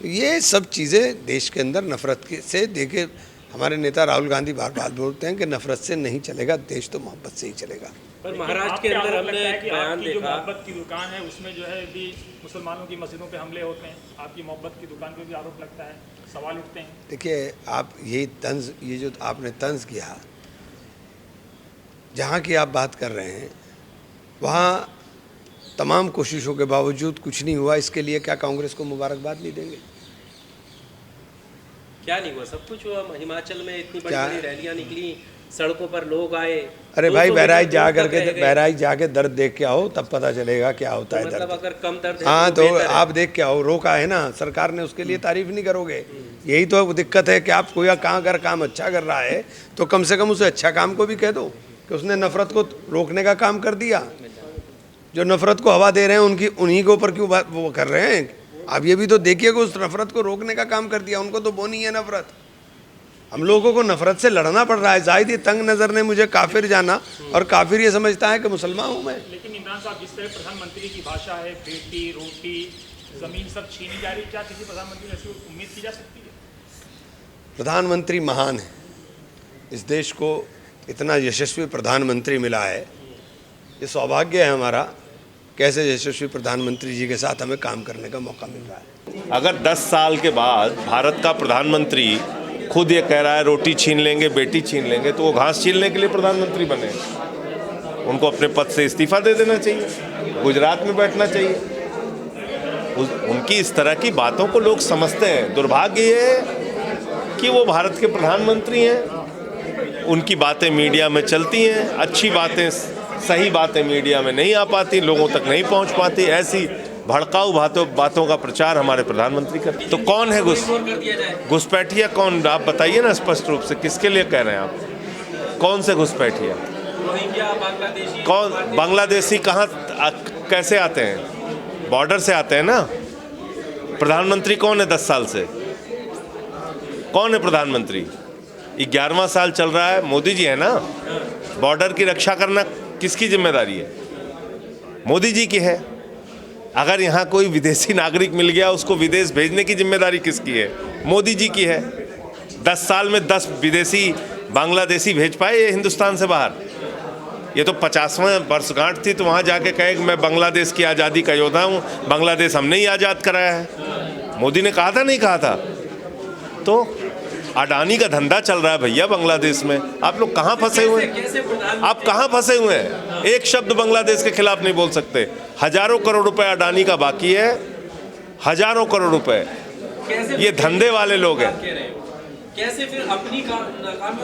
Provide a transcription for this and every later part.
ये सब चीज़ें देश के अंदर नफरत से देखिए, हमारे नेता राहुल गांधी बार बार बोलते हैं कि नफरत से नहीं चलेगा देश, तो मोहब्बत से ही चलेगा। पर महाराष्ट्र के अंदर हमने एक बयान देखा, मोहब्बत की दुकान है उसमें जो है भी मुसलमानों की मस्जिदों पे हमले होते हैं, आपकी मोहब्बत की दुकान पे भी आरोप लगता है, सवाल उठते हैं। देखिए, आप ये जो आपने तंज किया, जहाँ की आप बात कर रहे हैं वहाँ तमाम कोशिशों के बावजूद कुछ नहीं हुआ। इसके लिए क्या कांग्रेस को मुबारकबाद नहीं देंगे? क्या नहीं हुआ? सब कुछ हुआ। हिमाचल में इतनी बड़ी रैलियां निकली, सड़कों पर लोग आए। अरे भाई, बहराइच जाके दर्द देख के आओ, तब पता चलेगा क्या होता है मतलब दर्द। अगर कम दर्द है हाँ, तो आप देख के आओ, रोका है ना सरकार ने, उसके लिए तारीफ नहीं करोगे? यही तो दिक्कत है कि आप कोई कहाँ अगर काम अच्छा कर रहा है तो कम से कम उसे अच्छा काम को भी कह दो कि उसने नफरत को रोकने का काम कर दिया। जो नफरत को हवा दे रहे हैं उन्हीं के ऊपर क्यों वो कर रहे हैं? आप ये भी तो देखिए कि उस नफरत को रोकने का काम कर दिया। उनको तो वो नहीं है नफरत, हम लोगों को नफरत से लड़ना पड़ रहा है। जाहिद ये तंग नज़र ने मुझे काफिर जाना, और काफिर ये समझता है कि मुसलमान हूँ मैं। लेकिन इमरान साहब, जिस तरह प्रधानमंत्री की भाषा है, बेटी रोटी जमीन सब छीनी जा रही, क्या किसी प्रधानमंत्री से ऐसी उम्मीद की जा सकती है? प्रधानमंत्री महान है, इस देश को इतना यशस्वी प्रधानमंत्री मिला है, ये सौभाग्य है हमारा। कैसे यशस्वी प्रधानमंत्री जी के साथ हमें काम करने का मौका मिल रहा है। अगर 10 साल के बाद भारत का प्रधानमंत्री खुद ये कह रहा है रोटी छीन लेंगे, बेटी छीन लेंगे, तो वो घास छीनने के लिए प्रधानमंत्री बने। उनको अपने पद से इस्तीफा दे देना चाहिए, गुजरात में बैठना चाहिए। उनकी इस तरह की बातों को लोग समझते हैं। दुर्भाग्य ये है कि वो भारत के प्रधानमंत्री हैं, उनकी बातें मीडिया में चलती हैं, अच्छी बातें, सही बातें मीडिया में नहीं आ पाती, लोगों तक नहीं पहुंच पाती। ऐसी भड़काऊ बातों का प्रचार हमारे प्रधानमंत्री करते। तो कौन है घुसपैठिया? कौन, आप बताइए ना स्पष्ट रूप से, किसके लिए कह रहे हैं आप? कौन से घुसपैठिया? कौन? बांग्लादेशी कहाँ कैसे आते हैं? बॉर्डर से आते हैं ना। प्रधानमंत्री कौन है 10 साल से? कौन है प्रधानमंत्री? 11वां साल चल रहा है, मोदी जी है ना। बॉर्डर की रक्षा करना किसकी जिम्मेदारी है? मोदी जी की है। अगर यहाँ कोई विदेशी नागरिक मिल गया, उसको विदेश भेजने की जिम्मेदारी किसकी है? मोदी जी की है। 10 साल में 10 विदेशी बांग्लादेशी भेज पाए ये हिंदुस्तान से बाहर? ये तो 50वां वर्षगांठ थी तो वहाँ जाके कहे कि मैं बांग्लादेश की आज़ादी का योद्धा हूँ, बांग्लादेश हमने ही आज़ाद कराया है। मोदी ने कहा था, नहीं कहा था? तो अडानी का धंधा चल रहा है भैया बांग्लादेश में। आप लोग कहाँ फंसे हुए हैं? आप कहाँ फंसे हुए हैं? एक शब्द बांग्लादेश के खिलाफ नहीं बोल सकते। हजारों करोड़ रुपए अडानी का बाकी है, हजारों करोड़ रुपए। ये धंधे वाले लोग हैं। कैसे फिर अपनी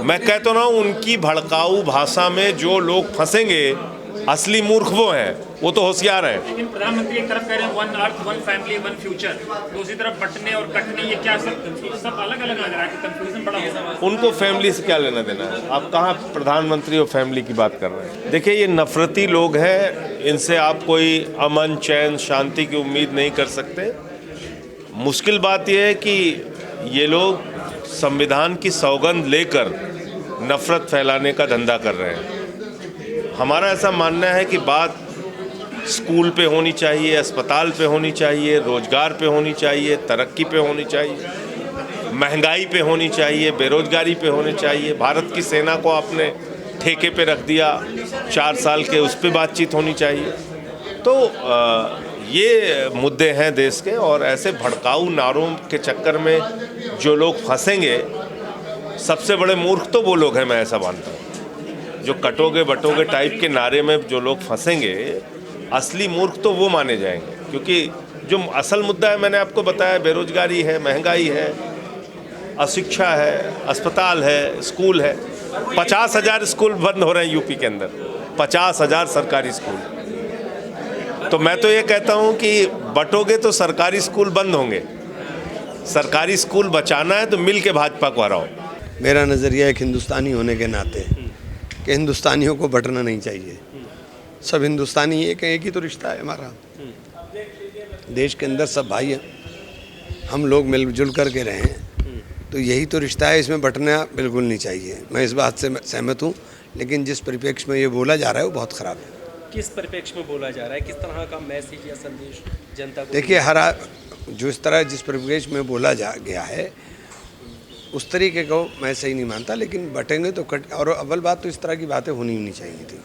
मैं कहता रहा हूँ, उनकी भड़काऊ भाषा में जो लोग फंसेंगे, असली मूर्ख वो हैं, वो तो होशियार हैं। लेकिन प्रधानमंत्री एक तरफ कह रहे हैं one earth one family one future, दूसरी तरफ बटने और कटने, ये क्या सब अलग अलग लग रहा है, कंफ्यूजन बड़ा हो रहा है। उनको फैमिली से क्या लेना देना है? आप कहाँ प्रधानमंत्री और फैमिली की बात कर रहे हैं? देखिए, ये नफरती लोग हैं, इनसे आप कोई अमन, चैन, शांति की उम्मीद नहीं कर सकते। मुश्किल बात यह है कि ये लोग संविधान की सौगंध लेकर नफरत फैलाने का धंधा कर रहे हैं। हमारा ऐसा मानना है कि बात स्कूल पे होनी चाहिए, अस्पताल पे होनी चाहिए, रोजगार पे होनी चाहिए, तरक्की पे होनी चाहिए, महंगाई पे होनी चाहिए, बेरोजगारी पे होनी चाहिए। भारत की सेना को आपने ठेके पे रख दिया 4 साल के, उस पे बातचीत होनी चाहिए। तो ये मुद्दे हैं देश के, और ऐसे भड़काऊ नारों के चक्कर में जो लोग फंसेंगे, सबसे बड़े मूर्ख तो वो लोग हैं, मैं ऐसा मानता हूँ। जो कटोगे बटोगे टाइप के नारे में जो लोग फंसेंगे, असली मूर्ख तो वो माने जाएंगे। क्योंकि जो असल मुद्दा है, मैंने आपको बताया, बेरोजगारी है, महंगाई है, अशिक्षा है, अस्पताल है, स्कूल है। 50,000 स्कूल बंद हो रहे हैं यूपी के अंदर, 50,000 सरकारी स्कूल। तो मैं तो ये कहता हूँ कि बटोगे तो सरकारी स्कूल बंद होंगे। सरकारी स्कूल बचाना है तो मिल के भाजपा को हराओ। मेरा नज़रिया एक हिंदुस्तानी होने के नाते कि हिंदुस्तानियों को बटना नहीं चाहिए। सब हिंदुस्तानी एक ही तो रिश्ता है हमारा। देश के अंदर सब भाई हैं, हम लोग मिलजुल कर के रहें, तो यही तो रिश्ता है। इसमें बटना बिल्कुल नहीं चाहिए। मैं इस बात से सहमत हूँ, लेकिन जिस परिप्रेक्ष्य में ये बोला जा रहा है वो बहुत ख़राब है। किस परिप्रेक्ष्य में बोला जा रहा है? किस तरह का मैसेज या संदेश जनता को? देखिए, जो इस तरह जिस परिवेश में बोला जा गया है उस तरीके को मैं सही नहीं मानता, लेकिन बटेंगे तो कट। और अव्वल बात तो इस तरह की बातें होनी नहीं चाहिए थी,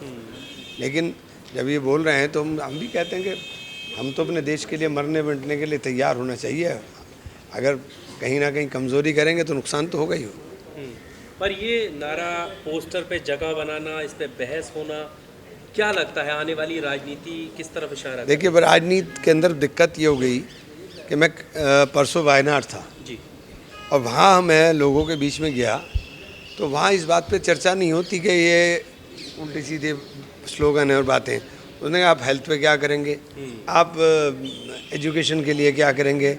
लेकिन जब ये बोल रहे हैं तो हम भी कहते हैं कि हम तो अपने देश के लिए मरने बंटने के लिए तैयार होना चाहिए। अगर कहीं ना कहीं कमज़ोरी करेंगे तो नुकसान तो होगा ही हो। पर ये नारा पोस्टर पे जगह बनाना, इस पे बहस होना, क्या लगता है आने वाली राजनीति किस तरफ इशारा कर? देखिए, राजनीति के अंदर दिक्कत ये हो गई कि मैं परसों वायनाड था जी, और वहाँ मैं लोगों के बीच में गया तो वहाँ इस बात पे चर्चा नहीं होती कि ये उल्टी सीधे स्लोगन है और बातें। उन्होंने कहा आप हेल्थ पे क्या करेंगे, आप एजुकेशन के लिए क्या करेंगे।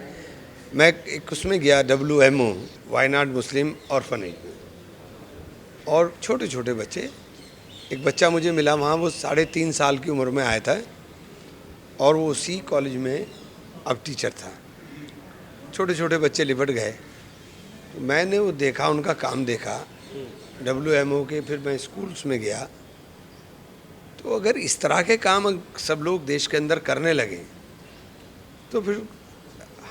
मैं एक उसमें गया WMO वायनाड मुस्लिम ऑर्फनेज में, और छोटे छोटे बच्चे, एक बच्चा मुझे मिला वहाँ, वो 3.5 साल की उम्र में आया था और वो उसी कॉलेज में अब टीचर था। छोटे छोटे बच्चे लिपट गए, तो मैंने वो देखा, उनका काम देखा WMO के। फिर मैं स्कूल्स में गया, तो अगर इस तरह के काम सब लोग देश के अंदर करने लगे तो फिर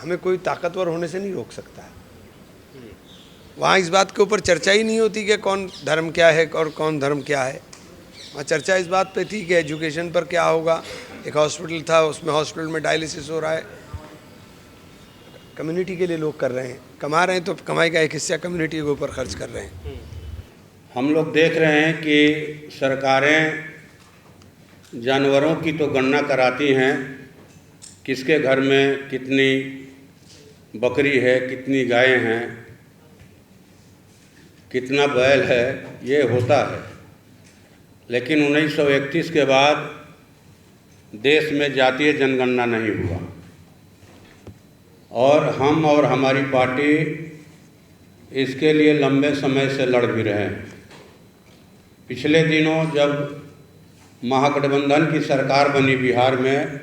हमें कोई ताकतवर होने से नहीं रोक सकता। वहाँ इस बात के ऊपर चर्चा ही नहीं होती कि कौन धर्म क्या है और कौन धर्म क्या है। वहाँ चर्चा इस बात पे थी कि एजुकेशन पर क्या होगा। एक हॉस्पिटल था, उसमें हॉस्पिटल में डायलिसिस हो रहा है, कम्युनिटी के लिए लोग कर रहे हैं, कमा रहे हैं, तो कमाई का एक हिस्सा कम्युनिटी के ऊपर खर्च कर रहे हैं। हम लोग देख रहे हैं कि सरकारें जानवरों की तो गणना कराती हैं, किसके घर में कितनी बकरी है, कितनी गायें हैं, कितना बैल है, ये होता है। लेकिन 1931 के बाद देश में जातीय जनगणना नहीं हुआ, और हम और हमारी पार्टी इसके लिए लंबे समय से लड़ भी रहे हैं। पिछले दिनों जब महागठबंधन की सरकार बनी बिहार में,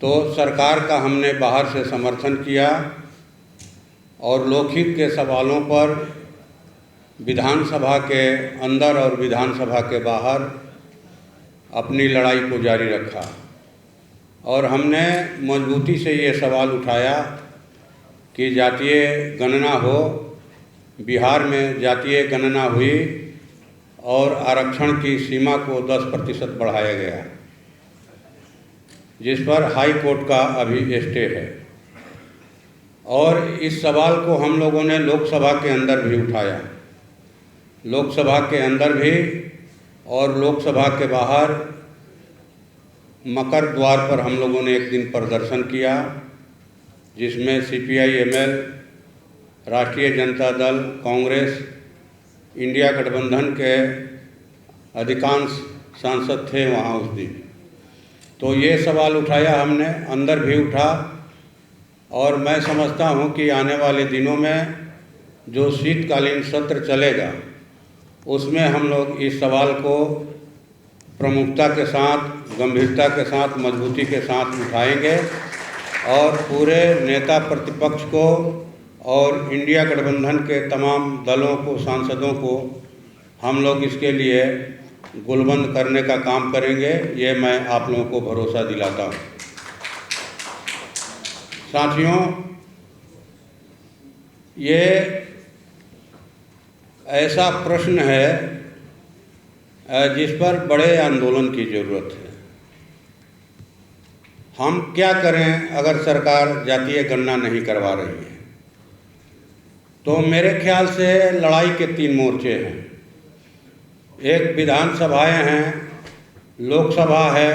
तो सरकार का हमने बाहर से समर्थन किया और लोकहित के सवालों पर विधानसभा के अंदर और विधानसभा के बाहर अपनी लड़ाई को जारी रखा। और हमने मजबूती से ये सवाल उठाया कि जातीय गणना हो। बिहार में जातीय गणना हुई और आरक्षण की सीमा को 10% बढ़ाया गया, जिस पर हाई कोर्ट का अभी स्टे है। और इस सवाल को हम लोगों ने लोकसभा के अंदर भी उठाया, लोकसभा के अंदर भी और लोकसभा के बाहर मकर द्वार पर हम लोगों ने एक दिन प्रदर्शन किया, जिसमें CPI-ML, राष्ट्रीय जनता दल, कांग्रेस, इंडिया गठबंधन के अधिकांश सांसद थे वहाँ उस दिन। तो ये सवाल उठाया हमने, अंदर भी उठा, और मैं समझता हूँ कि आने वाले दिनों में जो शीतकालीन सत्र चलेगा उसमें हम लोग इस सवाल को प्रमुखता के साथ, गंभीरता के साथ, मजबूती के साथ उठाएंगे और पूरे नेता प्रतिपक्ष को और इंडिया गठबंधन के तमाम दलों को, सांसदों को हम लोग इसके लिए गुलबंद करने का काम करेंगे। ये मैं आप लोगों को भरोसा दिलाता हूँ। साथियों, ये ऐसा प्रश्न है जिस पर बड़े आंदोलन की ज़रूरत है। हम क्या करें अगर सरकार जातीय गणना नहीं करवा रही है? तो मेरे ख्याल से लड़ाई के 3 मोर्चे हैं। एक विधानसभाएं हैं, लोकसभा है,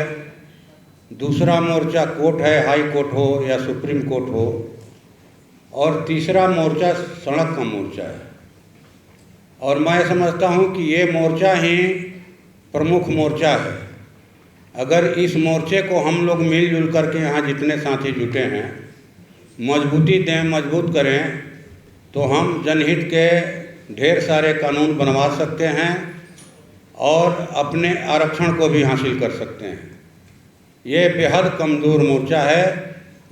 दूसरा मोर्चा कोर्ट है, हाई कोर्ट हो या सुप्रीम कोर्ट हो, और तीसरा मोर्चा सड़क का मोर्चा है। और मैं समझता हूं कि ये मोर्चा ही प्रमुख मोर्चा है। अगर इस मोर्चे को हम लोग मिलजुल करके यहाँ जितने साथी जुटे हैं मजबूती दें, मजबूत करें, तो हम जनहित के ढेर सारे कानून बनवा सकते हैं और अपने आरक्षण को भी हासिल कर सकते हैं। ये बेहद कमज़ोर मोर्चा है,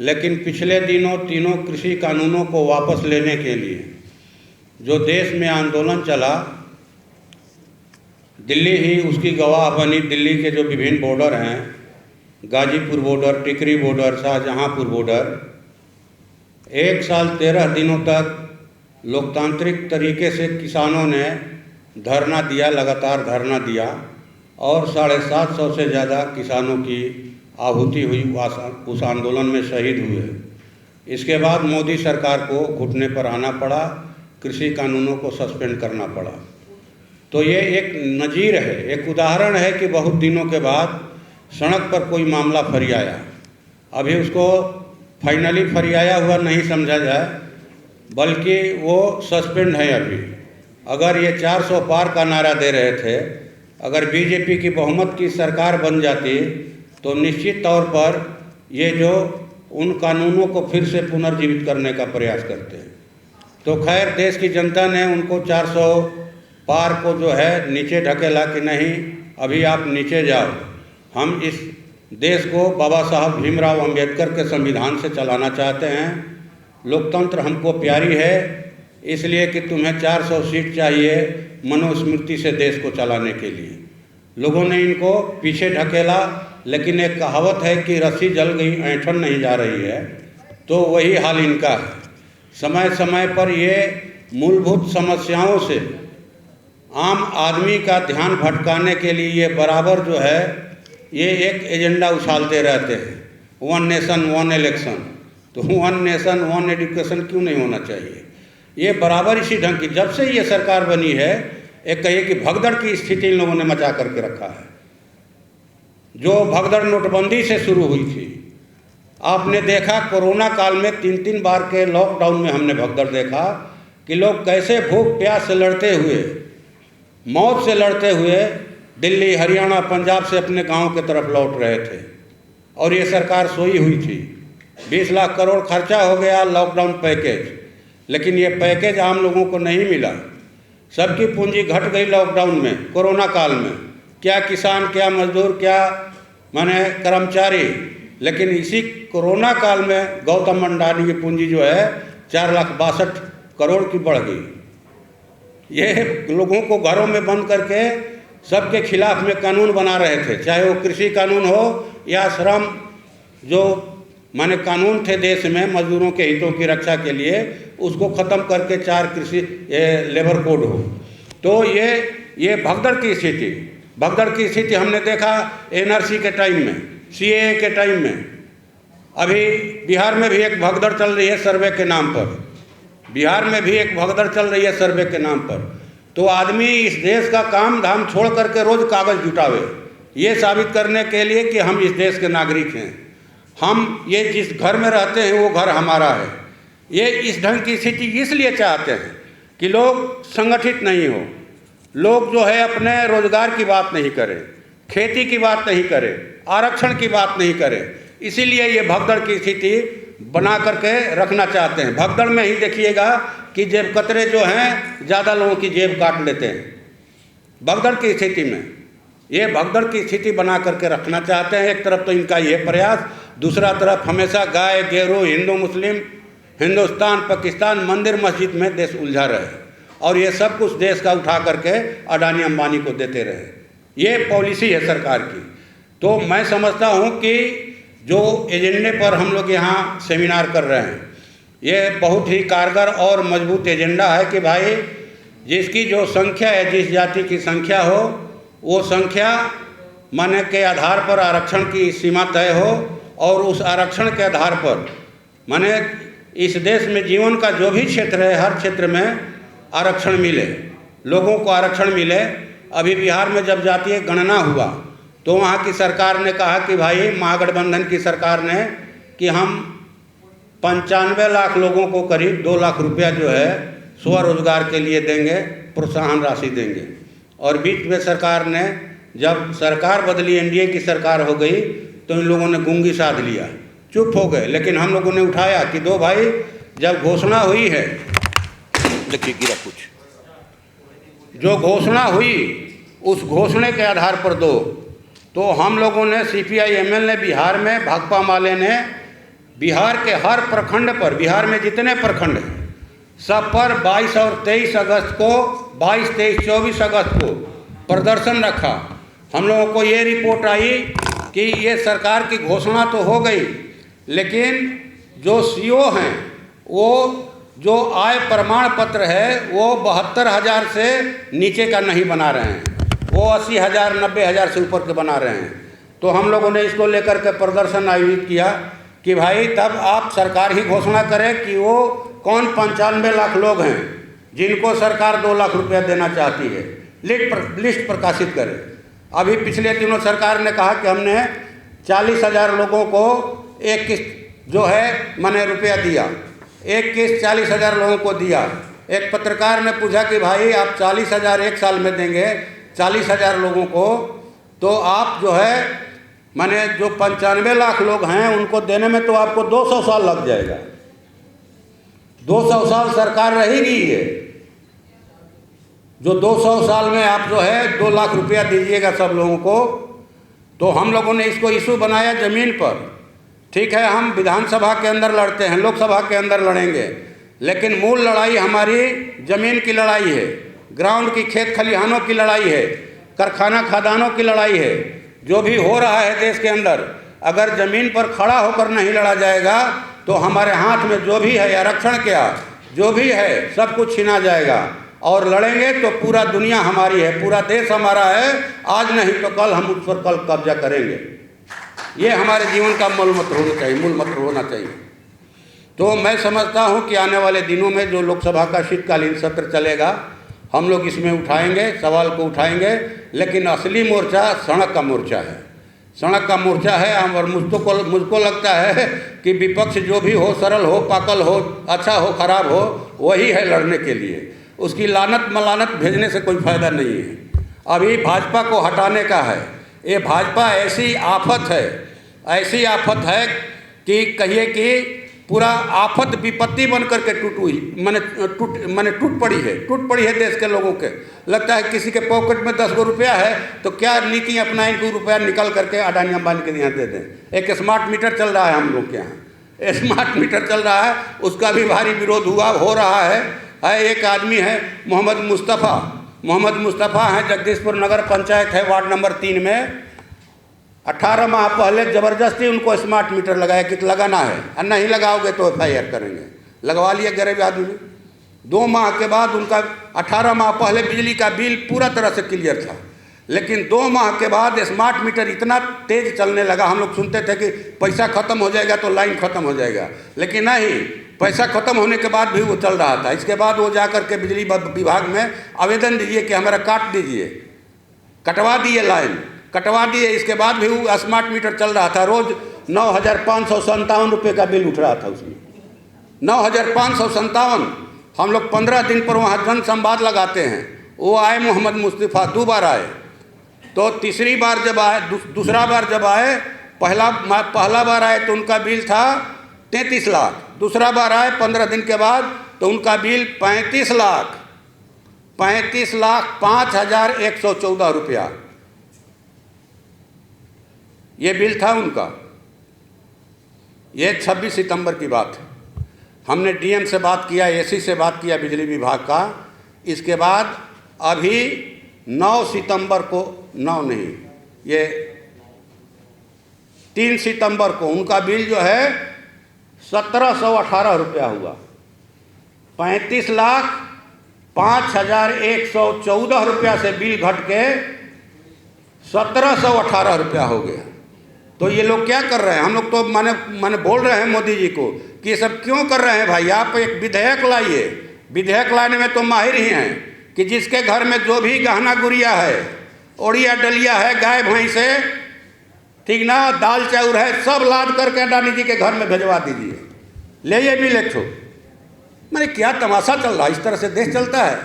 लेकिन पिछले दिनों तीनों कृषि कानूनों को वापस लेने के लिए जो देश में आंदोलन चला, दिल्ली ही उसकी गवाह बनी। दिल्ली के जो विभिन्न बॉर्डर हैं, गाजीपुर बॉर्डर, टिकरी बॉर्डर, शाहजहांपुर बॉर्डर, 1 साल 13 दिनों तक लोकतांत्रिक तरीके से किसानों ने धरना दिया, लगातार धरना दिया और 750 से ज़्यादा किसानों की आहुति हुई, उस आंदोलन में शहीद हुए। इसके बाद मोदी सरकार को घुटने पर आना पड़ा, कृषि कानूनों को सस्पेंड करना पड़ा। तो ये एक नज़ीर है, एक उदाहरण है कि बहुत दिनों के बाद सड़क पर कोई मामला फरियाया। अभी उसको फाइनली फरियाया हुआ नहीं समझा जाए, बल्कि वो सस्पेंड है अभी। अगर ये 400 पार का नारा दे रहे थे, अगर बीजेपी की बहुमत की सरकार बन जाती तो निश्चित तौर पर ये जो उन कानूनों को फिर से पुनर्जीवित करने का प्रयास करते हैं। तो खैर देश की जनता ने उनको 400 पार को जो है नीचे ढकेला कि नहीं, अभी आप नीचे जाओ, हम इस देश को बाबा साहब भीमराव अंबेडकर के संविधान से चलाना चाहते हैं। लोकतंत्र हमको प्यारी है, इसलिए कि तुम्हें 400 सीट चाहिए मनुस्मृति से देश को चलाने के लिए। लोगों ने इनको पीछे ढकेला, लेकिन एक कहावत है कि रस्सी जल गई ऐंठन नहीं जा रही है, तो वही हाल इनका है। समय समय पर ये मूलभूत समस्याओं से आम आदमी का ध्यान भटकाने के लिए ये बराबर जो है ये एक एजेंडा उछालते रहते हैं, 1 नेशन 1 इलेक्शन। तो 1 नेशन 1 एजुकेशन क्यों नहीं होना चाहिए? ये बराबर इसी ढंग की, जब से ये सरकार बनी है, एक कहिए कि भगदड़ की स्थिति इन लोगों ने मचा करके रखा है। जो भगदड़ नोटबंदी से शुरू हुई थी, आपने देखा कोरोना काल में 3-3 बार के लॉकडाउन में हमने भगदड़ देखा कि लोग कैसे भूख प्यास से लड़ते हुए, मौत से लड़ते हुए दिल्ली, हरियाणा, पंजाब से अपने गांव के तरफ लौट रहे थे। और ये सरकार सोई हुई थी। 20 लाख करोड़ खर्चा हो गया लॉकडाउन पैकेज, लेकिन ये पैकेज आम लोगों को नहीं मिला। सबकी पूंजी घट गई लॉकडाउन में, कोरोना काल में। क्या किसान, क्या मजदूर, क्या माने कर्मचारी, लेकिन इसी कोरोना काल में गौतम अडानी की पूंजी जो है 4,62,00,000 करोड़ की बढ़ गई। ये लोगों को घरों में बंद करके सबके खिलाफ में कानून बना रहे थे, चाहे वो कृषि कानून हो या श्रम जो माने कानून थे देश में मजदूरों के हितों की रक्षा के लिए, उसको ख़त्म करके 4 कृषि लेबर कोड हो। तो ये भगदड़ की स्थिति हमने देखा NRC के टाइम में, CAA के टाइम में। अभी बिहार में भी एक भगदड़ चल रही है सर्वे के नाम पर, बिहार में भी एक भगदड़ चल रही है सर्वे के नाम पर। तो आदमी इस देश का काम धाम छोड़ करके रोज कागज जुटावे, ये साबित करने के लिए कि हम इस देश के नागरिक हैं, हम ये जिस घर में रहते हैं वो घर हमारा है। ये इस ढंग की स्थिति इसलिए चाहते हैं कि लोग संगठित नहीं हो, लोग जो है अपने रोजगार की बात नहीं करें, खेती की बात नहीं करें, आरक्षण की बात नहीं करें। इसीलिए ये भगदड़ की स्थिति बना करके रखना चाहते हैं। भगदड़ में ही देखिएगा कि जेब कतरे जो हैं ज़्यादा लोगों की जेब काट लेते हैं। भगदड़ की स्थिति में ये भगदड़ की स्थिति बना करके रखना चाहते हैं। एक तरफ तो इनका ये प्रयास, दूसरा तरफ हमेशा गाय गेरू, हिंदू मुस्लिम, हिंदुस्तान पाकिस्तान, मंदिर मस्जिद में देश उलझा रहे और ये सब कुछ देश का उठा करके अडानी अंबानी को देते रहे। ये पॉलिसी है सरकार की। तो मैं समझता हूँ कि जो एजेंडे पर हम लोग यहाँ सेमिनार कर रहे हैं, ये बहुत ही कारगर और मजबूत एजेंडा है कि भाई जिसकी जो संख्या है, जिस जाति की संख्या हो, वो संख्या माने के आधार पर आरक्षण की सीमा तय हो और उस आरक्षण के आधार पर माने इस देश में जीवन का जो भी क्षेत्र है, हर क्षेत्र में आरक्षण मिले, लोगों को आरक्षण मिले। अभी बिहार में जब जातीय गणना हुआ तो वहाँ की सरकार ने कहा कि भाई महागठबंधन की सरकार ने कि हम 95 लाख लोगों को करीब 2 लाख रुपया जो है स्वरोजगार के लिए देंगे, प्रोत्साहन राशि देंगे। और बीच में सरकार ने, जब सरकार बदली, एनडीए की सरकार हो गई, तो इन लोगों ने गूंगी साध लिया, चुप हो गए। लेकिन हम लोगों ने उठाया कि दो भाई, जब घोषणा हुई है, देखिए गिरा कुछ, जो घोषणा हुई उस घोषणे के आधार पर दो। तो हम लोगों ने, CPI-ML ने बिहार में, भाकपा माले ने बिहार के हर प्रखंड पर, बिहार में जितने प्रखंड हैं सब पर 22 और 23 अगस्त को, 22, 23, 24 अगस्त को प्रदर्शन रखा। हम लोगों को ये रिपोर्ट आई कि ये सरकार की घोषणा तो हो गई, लेकिन जो CO हैं वो जो आय प्रमाण पत्र है वो 72,000 से नीचे का नहीं बना रहे हैं, वो 80,000 90,000 से ऊपर के बना रहे हैं। तो हम लोगों ने इसको लेकर के प्रदर्शन आयोजित किया कि भाई तब आप सरकार ही घोषणा करे कि वो कौन 95 लाख लोग हैं जिनको सरकार 2 लाख रुपया देना चाहती है, लिस्ट प्रकाशित करे। अभी पिछले दिनों सरकार ने कहा कि हमने 40,000 लोगों को एक किस्त जो है मैंने रुपया दिया, एक किस्त 40,000 लोगों को दिया। एक पत्रकार ने पूछा कि भाई आप 40,000 एक साल में देंगे 40,000 लोगों को, तो आप जो है माने जो 95 लाख लोग हैं उनको देने में तो आपको 200 साल लग जाएगा। 200 साल सरकार रहेगी है, जो 200 साल में आप जो है 2 लाख रुपया दीजिएगा सब लोगों को। तो हम लोगों ने इसको इशू बनाया ज़मीन पर। ठीक है, हम विधानसभा के अंदर लड़ते हैं, लोकसभा के अंदर लड़ेंगे, लेकिन मूल लड़ाई हमारी ज़मीन की लड़ाई है, ग्राउंड की खेत खलिहानों की लड़ाई है, कारखाना खदानों की लड़ाई है। जो भी हो रहा है देश के अंदर, अगर ज़मीन पर खड़ा होकर नहीं लड़ा जाएगा तो हमारे हाथ में जो भी है आरक्षण क्या जो भी है सब कुछ छीना जाएगा। और लड़ेंगे तो पूरा दुनिया हमारी है, पूरा देश हमारा है, आज नहीं तो कल हम उस पर कल कब्जा करेंगे। ये हमारे जीवन का मूल मंत्र होना चाहिए, मूल मंत्र होना चाहिए। तो मैं समझता हूँ कि आने वाले दिनों में जो लोकसभा का शीतकालीन सत्र चलेगा हम लोग इसमें उठाएंगे, सवाल को उठाएंगे, लेकिन असली मोर्चा सड़क का मोर्चा है, सड़क का मोर्चा है। और मुझको लगता है कि विपक्ष जो भी हो, सरल हो, पाकल हो, अच्छा हो, खराब हो, वही है लड़ने के लिए। उसकी लानत मलानत भेजने से कोई फायदा नहीं है। अभी भाजपा को हटाने का है। ये भाजपा ऐसी आफत है, ऐसी आफत है कि कहिए कि पूरा आफत विपत्ति बन करके टूट पड़ी है देश के लोगों के। लगता है किसी के पॉकेट में 10 रुपया है तो क्या नीति अपनाएं कि रुपया निकल करके अडानी अंबानी के यहाँ दे दें। एक स्मार्ट मीटर चल रहा है हम लोग के यहाँ, स्मार्ट मीटर चल रहा है, उसका भी भारी विरोध हो रहा है। एक आदमी है मोहम्मद मुस्तफ़ा हैं, जगदीशपुर नगर पंचायत है, वार्ड नंबर 3 में। 18 माह पहले ज़बरदस्ती उनको स्मार्ट मीटर लगाया कि लगाना है, और नहीं लगाओगे तो FIR करेंगे। लगवा लिया गरीब आदमी ने। 2 माह के बाद उनका 18 माह पहले बिजली का बिल पूरा तरह से क्लियर था, लेकिन 2 माह के बाद स्मार्ट मीटर इतना तेज चलने लगा। हम लोग सुनते थे कि पैसा ख़त्म हो जाएगा तो लाइन ख़त्म हो जाएगा, लेकिन नहीं, पैसा ख़त्म होने के बाद भी वो चल रहा था। इसके बाद वो जाकर के बिजली विभाग में आवेदन दीजिए कि हमारा काट दीजिए, कटवा दिए, लाइन कटवा दिए। इसके बाद भी वो स्मार्ट मीटर चल रहा था। रोज़ 9,557 रुपये का बिल उठ रहा था उसमें, 9,557। हम लोग 15 दिन पर वहाँ जन संवाद लगाते हैं। वो आए मोहम्मद मुस्तफ़ा, 2 बार आए। तो तीसरी बार जब आए, दूसरा बार जब आए, पहला बार आए तो उनका बिल था 33 लाख। दूसरा बार आए 15 दिन के बाद तो उनका बिल 35 लाख 5,114 रुपया ये बिल था उनका। ये 26 सितंबर की बात है। हमने DM से बात किया, AC से बात किया बिजली विभाग का। इसके बाद अभी 9 सितंबर को, 9 नहीं, ये 3 सितंबर को उनका बिल जो है 1,718 रुपया हुआ। 35,05,114 रुपया से बिल घट के 1,718 रुपया हो गया। तो ये लोग क्या कर रहे हैं? हम लोग तो माने बोल रहे हैं मोदी जी को कि ये सब क्यों कर रहे हैं भाई? आप एक विधेयक लाइए। विधेयक लाने में तो माहिर ही हैं कि जिसके घर में जो भी गहना गुड़िया है, ओड़िया डलिया है, गाय भैंस है, ठीक ना, दाल चाउर है, सब लाद करके अडानी जी के घर में भेजवा दीजिए। ले ये बिल एक ठो। मैंने क्या तमाशा चल रहा है? इस तरह से देश चलता है?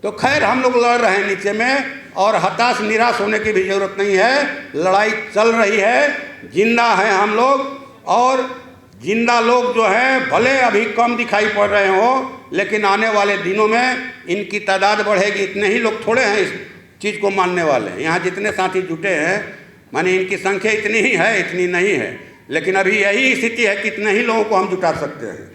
तो खैर हम लोग लड़ रहे हैं नीचे में, और हताश निराश होने की भी ज़रूरत नहीं है। लड़ाई चल रही है, जिंदा हैं हम लोग, और जिंदा लोग जो हैं भले अभी कम दिखाई पड़ रहे हो, लेकिन आने वाले दिनों में इनकी तादाद बढ़ेगी। इतने ही लोग थोड़े हैं इस चीज़ को मानने वाले। यहाँ जितने साथी जुटे हैं, माने इनकी संख्या इतनी ही है, इतनी नहीं है, लेकिन अभी यही स्थिति है कि इतने ही लोगों को हम जुटा सकते हैं।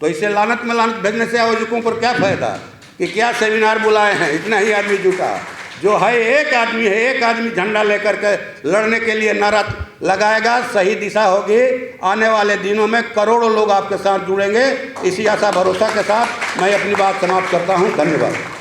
तो इसे लानत में लानत भेजने से आयोजकों पर क्या फ़ायदा कि क्या सेमिनार बुलाए हैं, इतना ही आदमी जुटा। जो है एक आदमी है, एक आदमी झंडा लेकर के लड़ने के लिए नारा लगाएगा, सही दिशा होगी। आने वाले दिनों में करोड़ों लोग आपके साथ जुड़ेंगे। इसी आशा भरोसा के साथ मैं अपनी बात समाप्त करता हूँ। धन्यवाद।